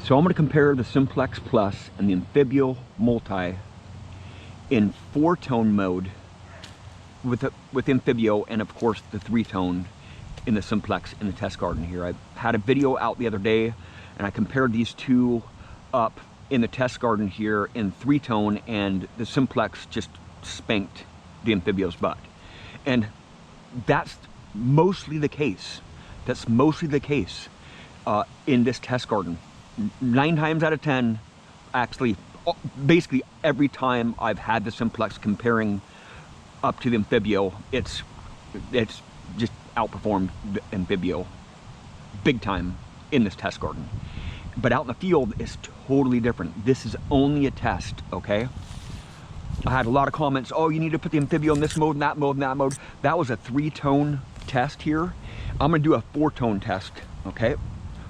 So I'm going to compare the Simplex Plus and the Amphibio Multi in 4-tone mode with Amphibio, and of course the 3-tone in the Simplex in the test garden here. I had a video out the other day and I compared these two up in the test garden here in 3-tone, and the Simplex just spanked the Amphibio's butt. And that's mostly the case. That's mostly the case in this test garden. 9 times out of 10, actually, basically every time I've had the Simplex comparing up to the Amphibio, it's just outperformed the Amphibio big time in this test garden. But out in the field, it's totally different. This is only a test, okay? I had a lot of comments, oh, you need to put the Amphibio in this mode, and that mode, and that mode. That was a 3-tone test here. I'm gonna do a 4-tone test, okay?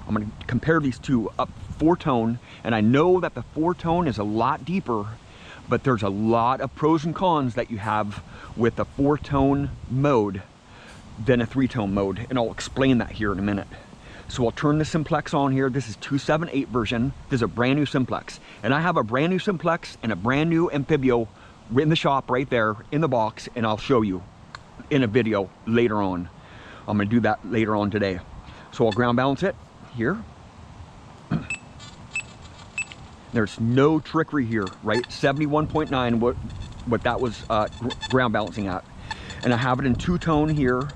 I'm gonna compare these two up 4-tone, and I know that the 4-tone is a lot deeper, but there's a lot of pros and cons that you have with a 4-tone mode than a 3-tone mode, and I'll explain that here in a minute. So I'll turn the Simplex on here. This is 278 version. This is a brand new Simplex. And I have a brand new Simplex and a brand new Amphibio in the shop right there in the box, and I'll show you in a video later on. I'm gonna do that later on today. So I'll ground balance it here. There's no trickery here, right? 71.9, what that was ground balancing at. And I have it in 2-tone here,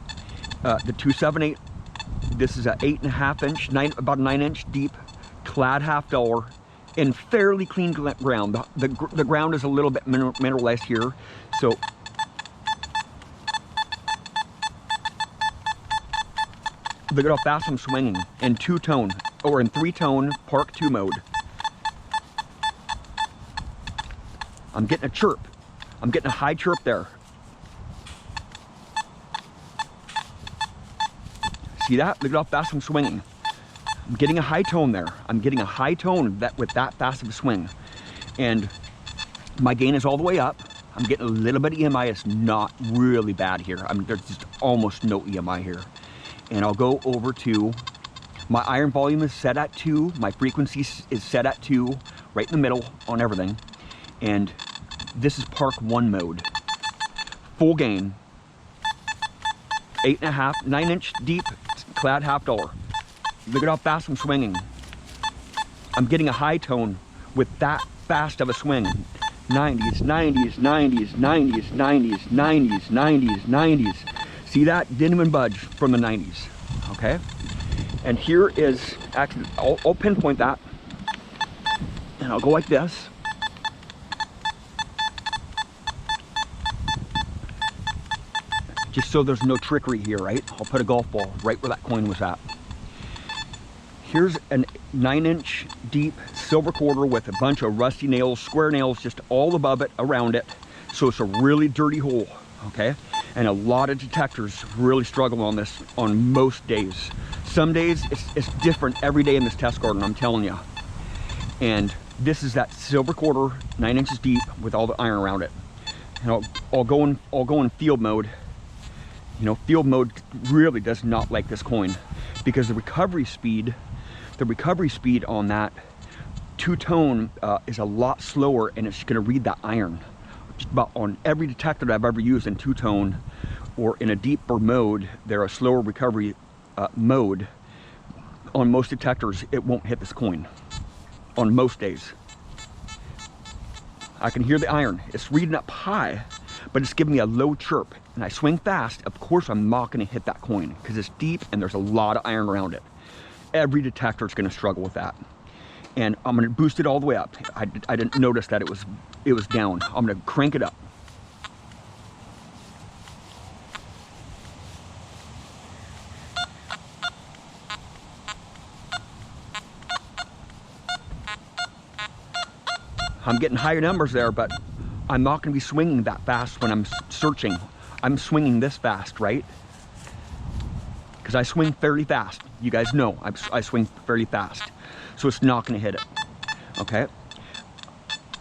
the 278. This is a 8.5 inch, about a 9 inch deep, clad half dollar, in fairly clean ground. The ground is a little bit mineralized here, so look at how fast I'm swinging in 2-tone, or in 3-tone Park 2 mode. I'm getting a chirp. I'm getting a high chirp there. See that? Look at how fast I'm swinging. I'm getting a high tone there. I'm getting a high tone with that fast of a swing. And my gain is all the way up. I'm getting a little bit of EMI. It's not really bad here. I mean, there's just almost no EMI here. And I'll go over to, my iron volume is set at 2. My frequency is set at 2, right in the middle on everything. And this is Park 1 mode. Full gain. 8.5, 9 inch deep, clad half dollar. Look at how fast I'm swinging. I'm getting a high tone with that fast of a swing. 90s, 90s, 90s, 90s, 90s, 90s, 90s, 90s. See that? Didn't even budge from the 90s, okay? And here is, actually, I'll pinpoint that. And I'll go like this. Just so there's no trickery here, right? I'll put a golf ball right where that coin was at. Here's a 9 inch deep silver quarter with a bunch of rusty nails, square nails, just all above it, around it. So it's a really dirty hole, okay? And a lot of detectors really struggle on this on most days. Some days it's different every day in this test garden, I'm telling you. And this is that silver quarter, 9 inches deep with all the iron around it. And I'll go in field mode. You know, field mode really does not like this coin because the recovery speed on that 2-tone is a lot slower, and it's going to read that iron. Just about on every detector that I've ever used in 2-tone or in a deeper mode, they're a slower recovery mode. On most detectors, it won't hit this coin on most days. I can hear the iron. It's reading up high, but it's giving me a low chirp. And I swing fast, of course I'm not going to hit that coin because it's deep and there's a lot of iron around it. Every detector is going to struggle with that. And I'm going to boost it all the way up. I didn't notice that it was down. I'm going to crank it up. I'm getting higher numbers there, but I'm not going to be swinging that fast when I'm searching. I'm swinging this fast, right? Because I swing fairly fast. You guys know I swing fairly fast. So it's not going to hit it. Okay?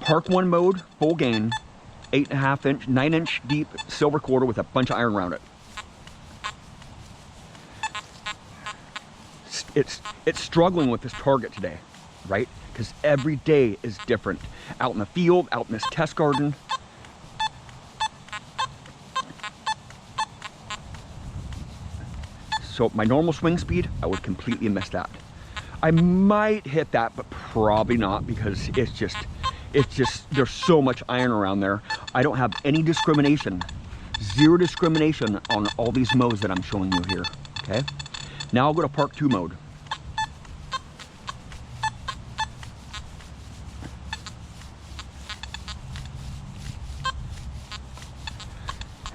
Park 1 mode, full gain, 8.5 inch, 9 inch deep silver quarter with a bunch of iron around it. It's struggling with this target today. right? Because every day is different. Out in the field, out in this test garden. So my normal swing speed, I would completely miss that. I might hit that, but probably not, because it's just, there's so much iron around there. I don't have any discrimination, zero discrimination on all these modes that I'm showing you here, okay? Now I'll go to Park 2 mode.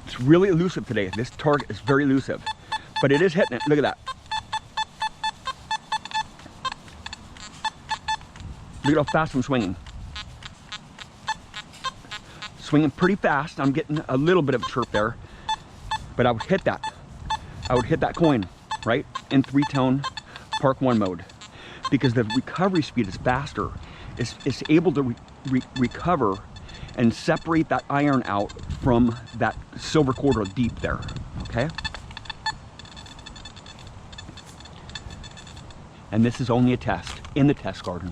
It's really elusive today. This target is very elusive, but it is hitting it. Look at that. Look at how fast I'm swinging. Swinging pretty fast. I'm getting a little bit of a chirp there, but I would hit that. I would hit that coin, right? In 3-tone Park 1 mode, because the recovery speed is faster. It's able to recover and separate that iron out from that silver quarter deep there, okay? And this is only a test in the test garden.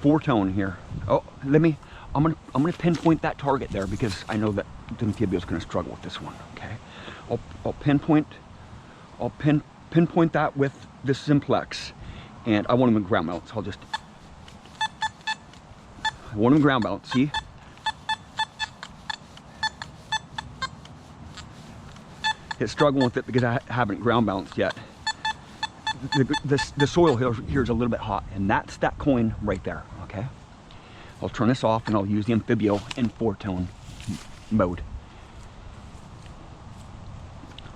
4-tone here. Oh, I'm gonna pinpoint that target there, because I know that the Anfibio is gonna struggle with this one. Okay, I'll pinpoint that with the Simplex, and I want him in ground mount. So I want him in ground mount. See, it's struggling with it because I haven't ground balanced yet. The soil here is a little bit hot, and that's that coin right there, okay? I'll turn this off and I'll use the Anfibio in 4-tone mode.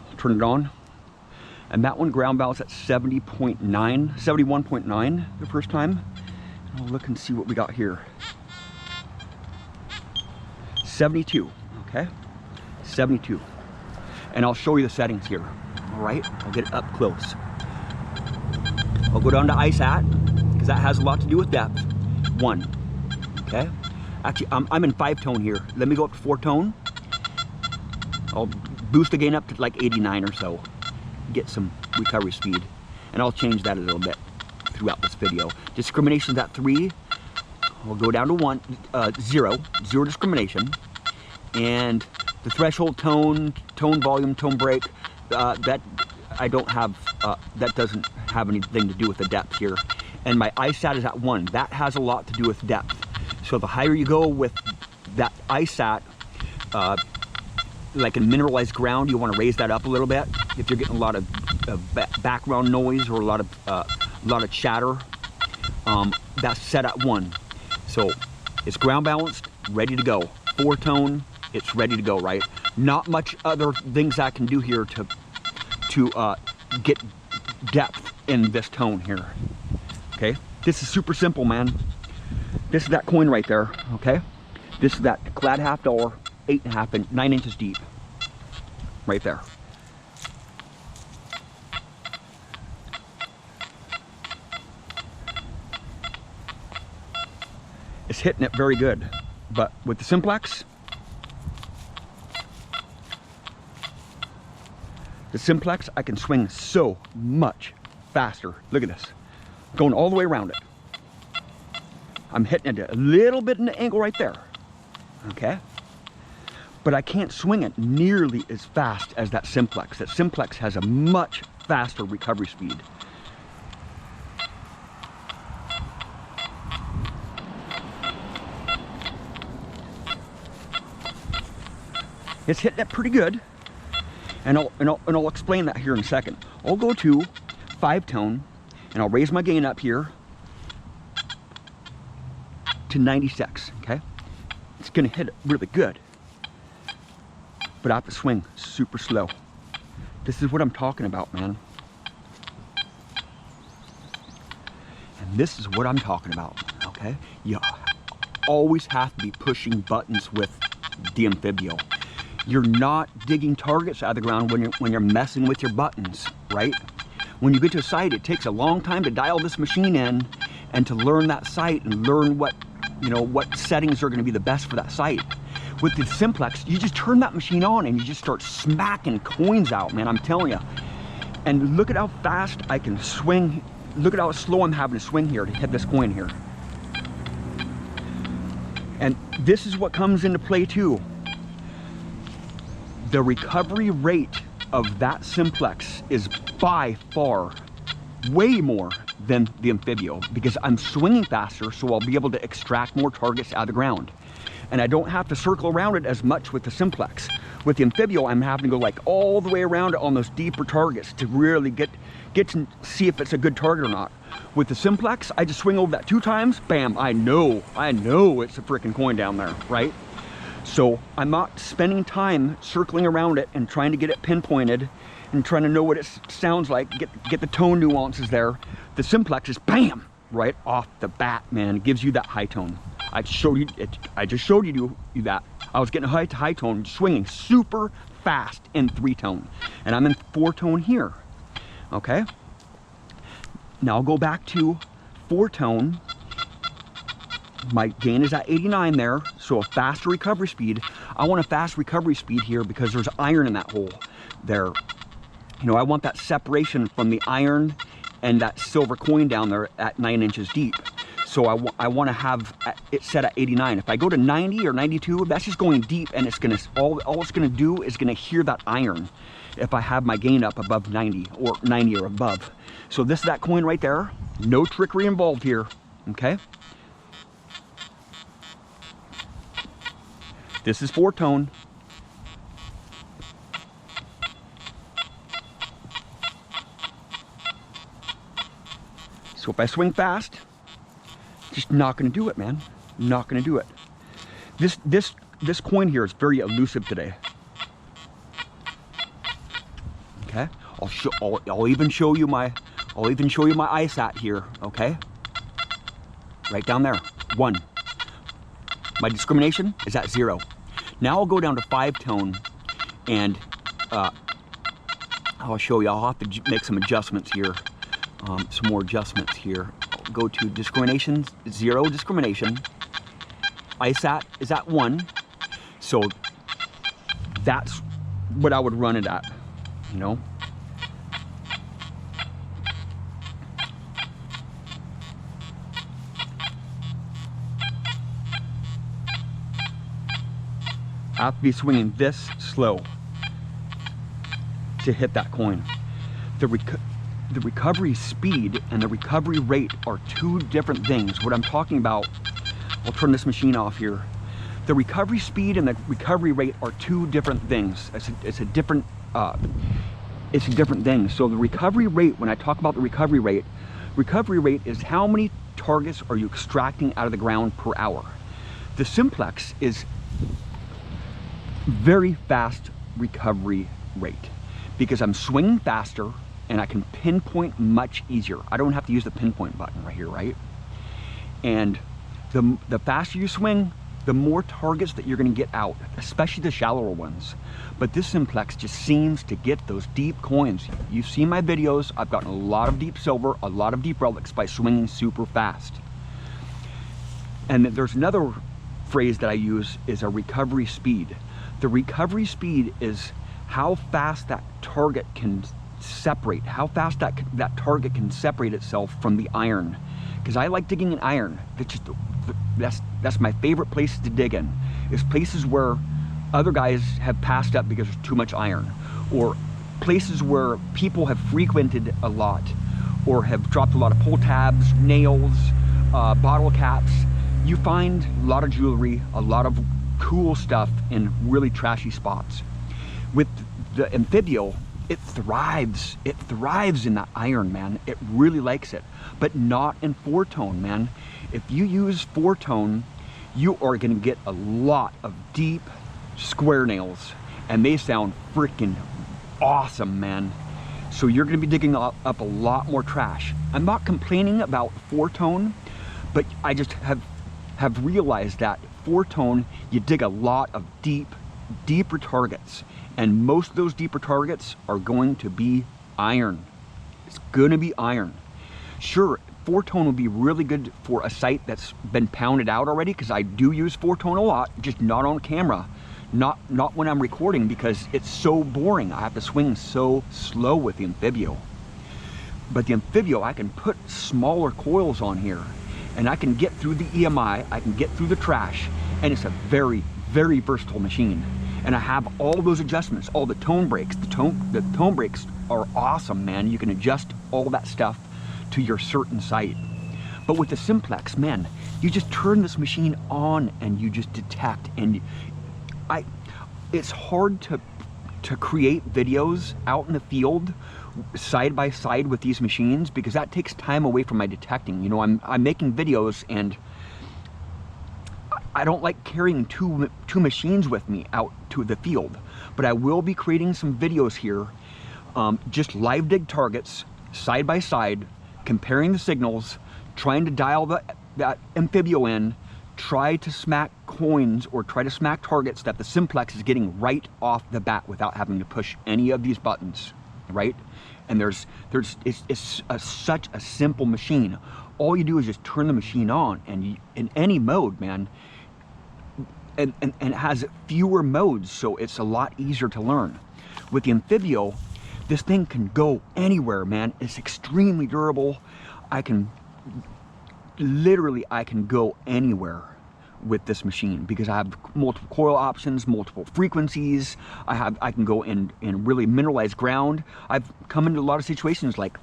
I'll turn it on, and that one ground balanced at 71.9 the first time. I'll look and see what we got here. 72, okay? 72. And I'll show you the settings here, all right? I'll get it up close. I'll go down to ISAT, because that has a lot to do with depth. 1, okay? Actually, I'm in 5-tone here. Let me go up to 4-tone. I'll boost the gain up to like 89 or so. Get some recovery speed. And I'll change that a little bit throughout this video. Discrimination's at 3. We'll go down to 0 discrimination. And the threshold tone volume, tone break, that I don't have, that doesn't have anything to do with the depth here. And my ISAT is at 1. That has a lot to do with depth. So the higher you go with that ISAT, like in mineralized ground, you want to raise that up a little bit. If you're getting a lot of background noise or a lot of chatter, that's set at 1. So it's ground balanced, ready to go. 4-tone, it's ready to go, right? Not much other things I can do here to get depth in this tone here. Okay, this is super simple, man. This is that coin right there. Okay, this is that clad $1/2, 8.5 and 9 inches deep, right there. It's hitting it very good, but with the Simplex, I can swing so much faster. Look at this, going all the way around it. I'm hitting it a little bit in the angle right there, okay? But I can't swing it nearly as fast as that Simplex. That Simplex has a much faster recovery speed. It's hitting it pretty good. And I'll explain that here in a second. I'll go to 5-tone, and I'll raise my gain up here to 96, okay? It's gonna hit it really good, but I have to swing super slow. This is what I'm talking about, man. And this is what I'm talking about, okay? You always have to be pushing buttons with the Anfibio. You're not digging targets out of the ground when you're messing with your buttons, right? When you get to a site, it takes a long time to dial this machine in and to learn that site and learn what settings are going to be the best for that site. With the Simplex, you just turn that machine on and you just start smacking coins out, man, I'm telling you. And look at how fast I can swing look at how slow I'm having to swing here to hit this coin here. And this is what comes into play too. The recovery rate of that Simplex is by far way more than the Anfibio, because I'm swinging faster, so I'll be able to extract more targets out of the ground. And I don't have to circle around it as much with the Simplex. With the Anfibio, I'm having to go like all the way around it on those deeper targets to really get to see if it's a good target or not. With the Simplex, I just swing over that 2 times, bam, I know it's a freaking coin down there, right? So I'm not spending time circling around it and trying to get it pinpointed and trying to know what it sounds like, get the tone nuances there. The Simplex is bam, right off the bat, man. It gives you that high tone. I just showed you that. I was getting high to high tone, swinging super fast in 3-tone. And I'm in 4-tone here, okay? Now I'll go back to 4-tone. My gain is at 89 there, so a faster recovery speed. I want a fast recovery speed here because there's iron in that hole there. You know, I want that separation from the iron and that silver coin down there at 9 inches deep. So I want to have it set at 89. If I go to 90 or 92, that's just going deep, and it's gonna all it's gonna do is gonna hear that iron if I have my gain up above 90 or 90 or above. So this is that coin right there. No trickery involved here, okay? This is 4-tone. So if I swing fast, just not going to do it, man. Not going to do it. This coin here is very elusive today. Okay, I'll even show you my ISAT here. Okay, right down there, 1. My discrimination is at 0. Now I'll go down to 5-tone, and I'll show you. I'll have to make some adjustments here, some more adjustments here. I'll go to discrimination, 0 discrimination. ISAT is at 1, so that's what I would run it at, you know. I have to be swinging this slow to hit that coin. The recovery speed and the recovery rate are 2 different things. What I'm talking about, I'll turn this machine off here. The recovery speed and the recovery rate are 2 different things. It's a different thing. So the recovery rate, when I talk about the recovery rate is how many targets are you extracting out of the ground per hour. The Simplex is very fast recovery rate because I'm swinging faster and I can pinpoint much easier. I don't have to use the pinpoint button right here, right? And the faster you swing, the more targets that you're going to get out, especially the shallower ones. But this Simplex just seems to get those deep coins. You've seen my videos. I've gotten a lot of deep silver, a lot of deep relics by swinging super fast. And there's another phrase that I use is a recovery speed. The recovery speed is how fast that target can separate, how fast that target can separate itself from the iron. Because I like digging in iron. That's my favorite places to dig in, is places where other guys have passed up because there's too much iron, or places where people have frequented a lot, or have dropped a lot of pull tabs, nails, bottle caps. You find a lot of jewelry, a lot of cool stuff in really trashy spots. With the Anfibio, it thrives in that iron, man. It really likes it, but not in 4-tone, man. If you use 4-tone, you are gonna get a lot of deep square nails, and they sound freaking awesome, man. So you're gonna be digging up a lot more trash. I'm not complaining about 4-tone, but I just have realized that 4-tone, you dig a lot of deeper targets, and most of those deeper targets are going to be iron. It's gonna be iron. Sure, 4-tone will be really good for a site that's been pounded out already, because I do use 4-tone a lot, just not on camera, not when I'm recording, because it's so boring. I have to swing so slow with the Anfibio. But the Anfibio, I can put smaller coils on here, and I can get through the EMI, I can get through the trash, and it's a very, very versatile machine. And I have all those adjustments, all the tone breaks. The tone breaks are awesome, man. You can adjust all that stuff to your certain site. But with the Simplex, man, you just turn this machine on and you just detect. And it's hard to create videos out in the field side by side with these machines, because that takes time away from my detecting. You know, I'm making videos, and I don't like carrying two machines with me out to the field. But I will be creating some videos here, just live dig targets side by side, comparing the signals, trying to dial that Anfibio in, try to smack coins or try to smack targets that the Simplex is getting right off the bat without having to push any of these buttons, right? And it's such a simple machine. All you do is just turn the machine on, and in any mode, man, and it has fewer modes, so it's a lot easier to learn. With the Anfibio, this thing can go anywhere, man. It's extremely durable. I can go anywhere with this machine because I have multiple coil options, multiple frequencies. I can go in really mineralized ground. I've come into a lot of situations like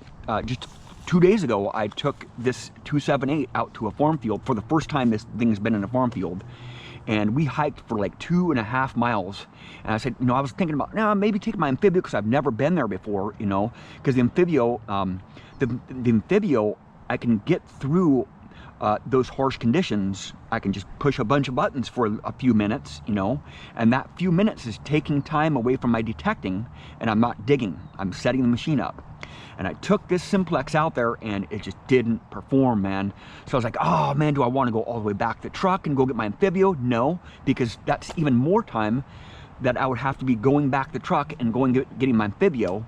just 2 days ago, I took this 278 out to a farm field for the first time this thing's been in a farm field. And we hiked for like 2.5 miles. And I said, you know, I was thinking about, maybe take my Anfibio because I've never been there before, you know, because the Anfibio, the Anfibio, I can get through those harsh conditions. I can just push a bunch of buttons for a few minutes, you know, and that few minutes is taking time away from my detecting, and I'm not digging, I'm setting the machine up. And I took this Simplex out there and it just didn't perform, man. So I was like, oh man, do I want to go all the way back to the truck and go get my Anfibio? No, because that's even more time that I would have to be going back to the truck and getting my Anfibio.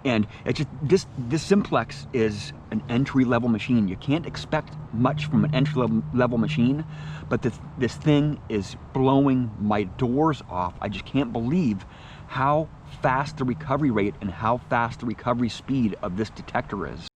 And it's just this Simplex is an entry-level machine. You can't expect much from an entry-level machine, but this thing is blowing my doors off. I just can't believe how fast the recovery rate and how fast the recovery speed of this detector is.